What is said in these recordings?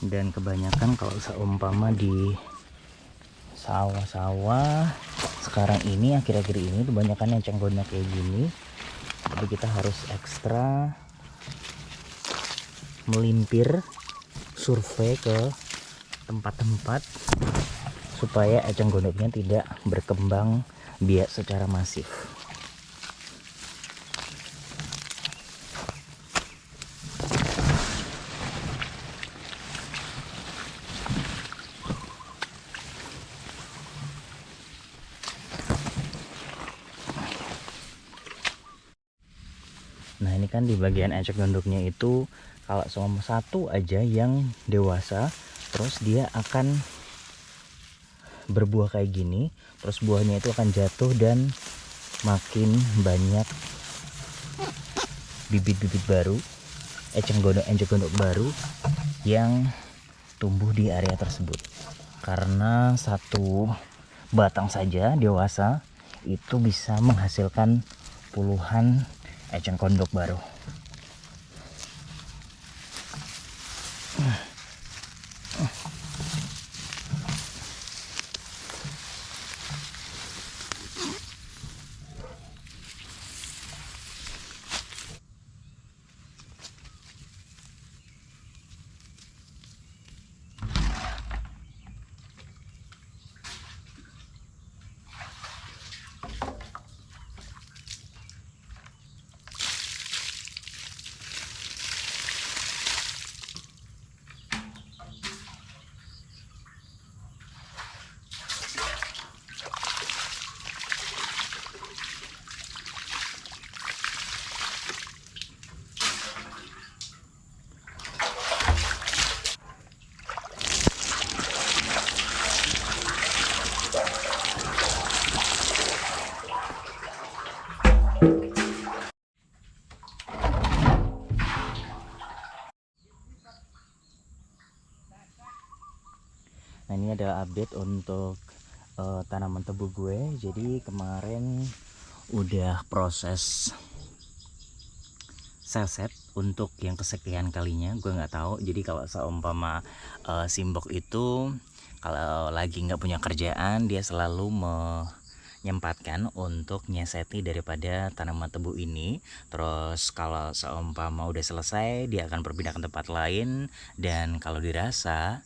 Dan kebanyakan kalau seumpama di sawah-sawah sekarang ini, akhir-akhir ini kebanyakan eceng gondok kayak gini. Jadi kita harus ekstra melimpir, survei ke tempat-tempat supaya eceng gondoknya tidak berkembang biak secara masif. Nah ini kan di bagian eceng gondoknya itu kalau sama satu aja yang dewasa, terus dia akan berbuah kayak gini, terus buahnya itu akan jatuh dan makin banyak bibit-bibit baru, eceng gondok baru yang tumbuh di area tersebut. Karena satu batang saja dewasa itu bisa menghasilkan puluhan eceng gondok baru. Nah ini adalah update untuk tanaman tebu gue. Jadi kemarin udah proses seset untuk yang kesekian kalinya, gue nggak tahu. Jadi kalau seumpama Simbok itu kalau lagi nggak punya kerjaan, dia selalu menyempatkan untuk nyeseti daripada tanaman tebu ini. Terus kalau seumpama udah selesai, dia akan berpindah ke tempat lain. Dan kalau dirasa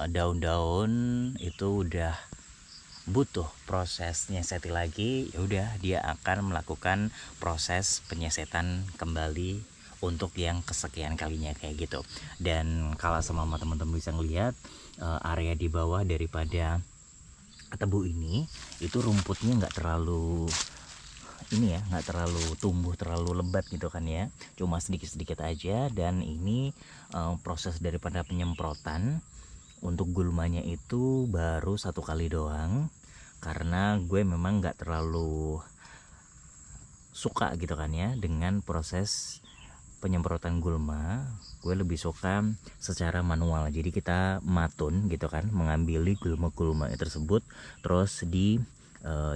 daun-daun itu udah butuh proses nyeseti lagi, ya udah dia akan melakukan proses penyesetan kembali untuk yang kesekian kalinya kayak gitu. Dan kalau sama teman-teman bisa ngelihat area di bawah daripada tebu ini itu rumputnya nggak terlalu ini ya, nggak terlalu tumbuh terlalu lebat gitu kan ya, cuma sedikit-sedikit aja. Dan ini proses daripada penyemprotan untuk gulmanya itu baru 1 kali doang, karena gue memang nggak terlalu suka gitu kan ya dengan proses penyemprotan gulma. Gue lebih suka secara manual, jadi kita matun gitu kan, mengambil gulma-gulma tersebut terus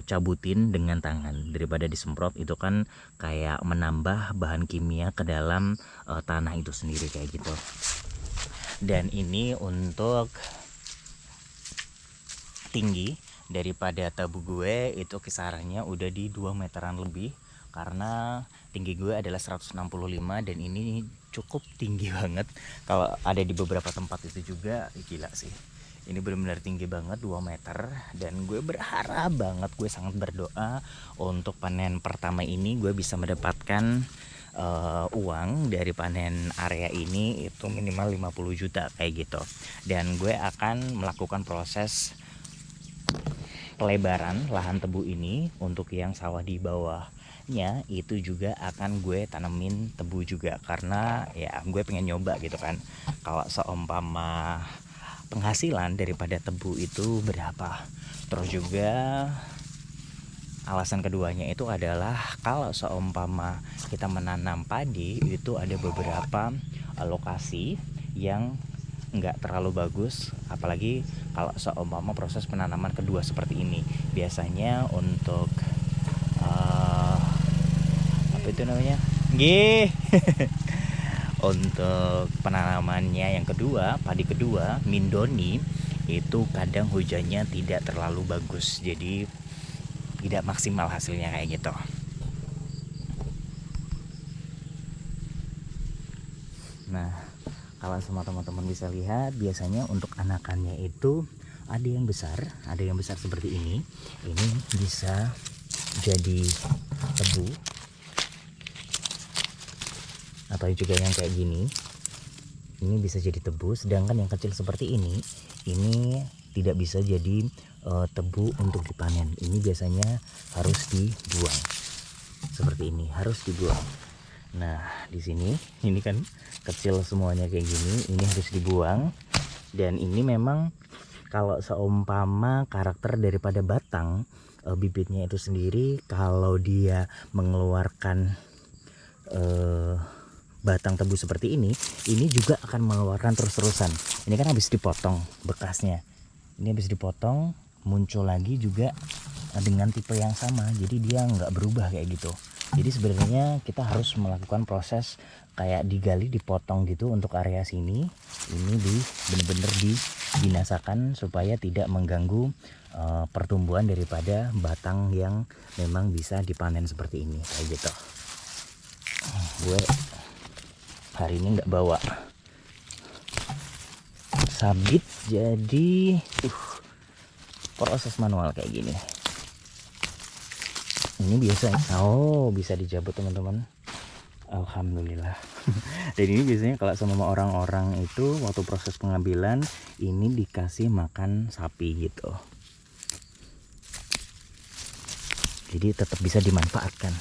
cabutin dengan tangan daripada disemprot. Itu kan kayak menambah bahan kimia ke dalam tanah itu sendiri kayak gitu. Dan ini untuk tinggi daripada tebu gue itu kisarannya udah di 2 meteran lebih, karena tinggi gue adalah 165 dan ini cukup tinggi banget. Kalau ada di beberapa tempat itu juga gila sih, ini benar-benar tinggi banget 2 meter. Dan gue berharap banget, gue sangat berdoa untuk panen pertama ini gue bisa mendapatkan uang dari panen area ini itu minimal 50 juta kayak gitu. Dan gue akan melakukan proses pelebaran lahan tebu ini. Untuk yang sawah di bawahnya itu juga akan gue tanemin tebu juga, karena ya gue pengen nyoba gitu kan, kalau seumpama penghasilan daripada tebu itu berapa. Terus juga alasan keduanya itu adalah kalau seumpama kita menanam padi itu ada beberapa lokasi yang nggak terlalu bagus, apalagi kalau seumpama proses penanaman kedua seperti ini. Biasanya untuk apa itu namanya, Untuk penanamannya yang kedua, padi kedua, Mindoni, itu kadang hujannya tidak terlalu bagus, jadi tidak maksimal hasilnya kayak gitu. Nah, kalau semua teman-teman bisa lihat, biasanya untuk anakannya itu ada yang besar seperti ini. Ini bisa jadi tebu, atau juga yang kayak gini, ini bisa jadi tebu. Sedangkan yang kecil seperti ini tidak bisa jadi tebu untuk dipanen. Ini biasanya harus dibuang. Seperti ini, harus dibuang. Nah, di sini ini kan kecil semuanya kayak gini, ini harus dibuang. Dan ini memang kalau seumpama karakter daripada batang bibitnya itu sendiri, kalau dia mengeluarkan batang tebu seperti ini juga akan mengeluarkan terus-terusan. Ini kan habis dipotong bekasnya, ini habis dipotong, muncul lagi juga dengan tipe yang sama, jadi dia nggak berubah kayak gitu. Jadi sebenarnya kita harus melakukan proses kayak digali, dipotong gitu untuk area sini. Ini bener-bener dibinasakan supaya tidak mengganggu pertumbuhan daripada batang yang memang bisa dipanen seperti ini kayak gitu. Gue hari ini nggak bawa sabit, jadi proses manual kayak gini. Ini biasa, bisa dijabut teman-teman, alhamdulillah. Dan ini biasanya kalau sama orang-orang itu waktu proses pengambilan ini dikasih makan sapi gitu, jadi tetap bisa dimanfaatkan.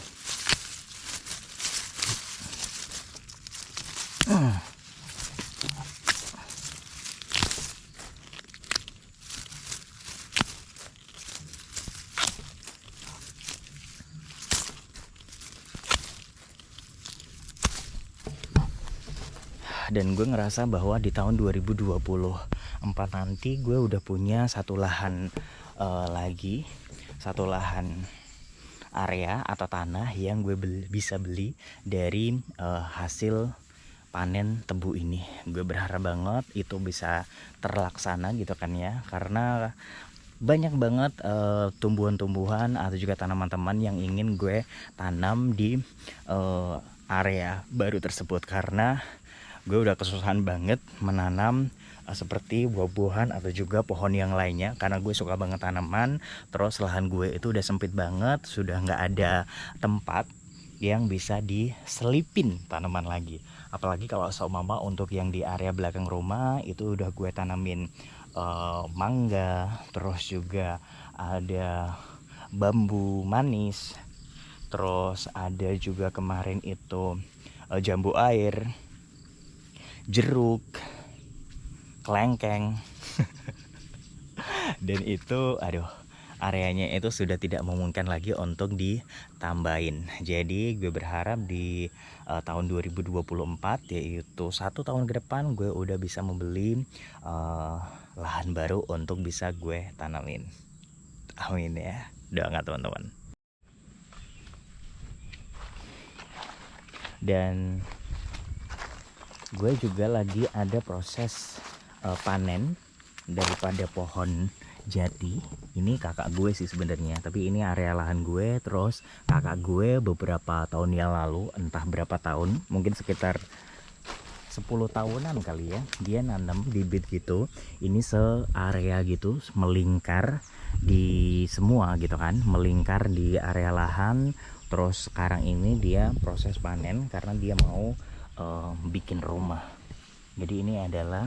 Dan gue ngerasa bahwa di tahun 2024 nanti gue udah punya satu lahan lagi, satu lahan area atau tanah yang gue bisa beli dari hasil panen tebu ini. Gue berharap banget itu bisa terlaksana gitu kan ya, karena banyak banget tumbuhan-tumbuhan atau juga tanaman-tanaman yang ingin gue tanam di area baru tersebut, karena gue udah kesusahan banget menanam seperti buah-buahan atau juga pohon yang lainnya, karena gue suka banget tanaman. Terus lahan gue itu udah sempit banget, sudah nggak ada tempat yang bisa diselipin tanaman lagi. Apalagi kalau seumpama untuk yang di area belakang rumah itu udah gue tanamin mangga, terus juga ada bambu manis, terus ada juga kemarin itu jambu air, jeruk, kelengkeng. Dan itu areanya itu sudah tidak memungkinkan lagi untuk ditambahin. Jadi gue berharap di tahun 2024, yaitu 1 tahun ke depan, gue udah bisa membeli lahan baru untuk bisa gue tanamin. Amin ya, doa teman-teman. Dan gue juga lagi ada proses panen daripada pohon jati. Ini kakak gue sih sebenarnya, tapi ini area lahan gue. Terus kakak gue beberapa tahun yang lalu, entah berapa tahun, mungkin sekitar 10 tahunan kali ya, dia nanam bibit gitu. Ini searea gitu, melingkar di semua gitu kan, melingkar di area lahan. Terus sekarang ini dia proses panen karena dia mau bikin rumah. Jadi ini adalah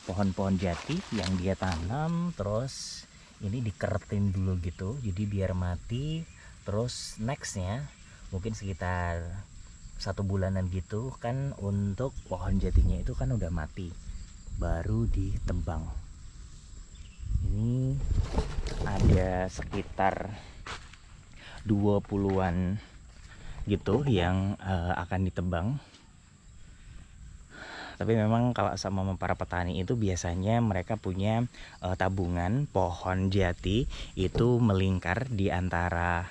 pohon-pohon jati yang dia tanam, terus ini dikeretin dulu gitu, jadi biar mati. Terus nextnya mungkin sekitar 1 bulanan gitu kan, untuk pohon jatinya itu kan udah mati, baru ditebang. Ini ada sekitar 20-an gitu yang akan ditebang. Tapi memang kalau sama para petani itu biasanya mereka punya tabungan pohon jati itu melingkar di antara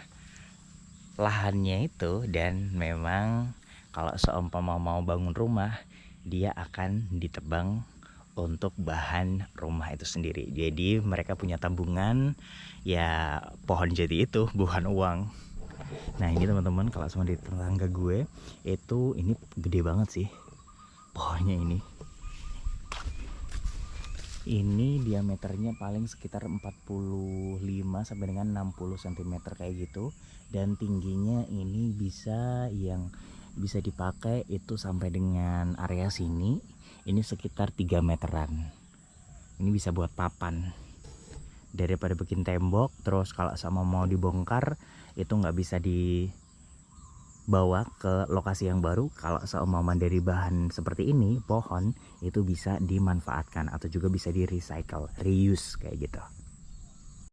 lahannya itu. Dan memang kalau seumpama mau bangun rumah, dia akan ditebang untuk bahan rumah itu sendiri. Jadi mereka punya tabungan, ya pohon jati itu bukan uang. Nah ini teman-teman, kalau sama di tetangga gue itu, ini gede banget sih pohonnya ini. Ini diameternya paling sekitar 45 sampai dengan 60 cm kayak gitu. Dan tingginya ini bisa dipakai itu sampai dengan area sini. Ini sekitar 3 meteran. Ini bisa buat papan. Daripada bikin tembok, terus kalau sama mau dibongkar itu nggak bisa dibawa ke lokasi yang baru. Kalau seumpama dari bahan seperti ini, pohon, itu bisa dimanfaatkan atau juga bisa di recycle, reuse kayak gitu.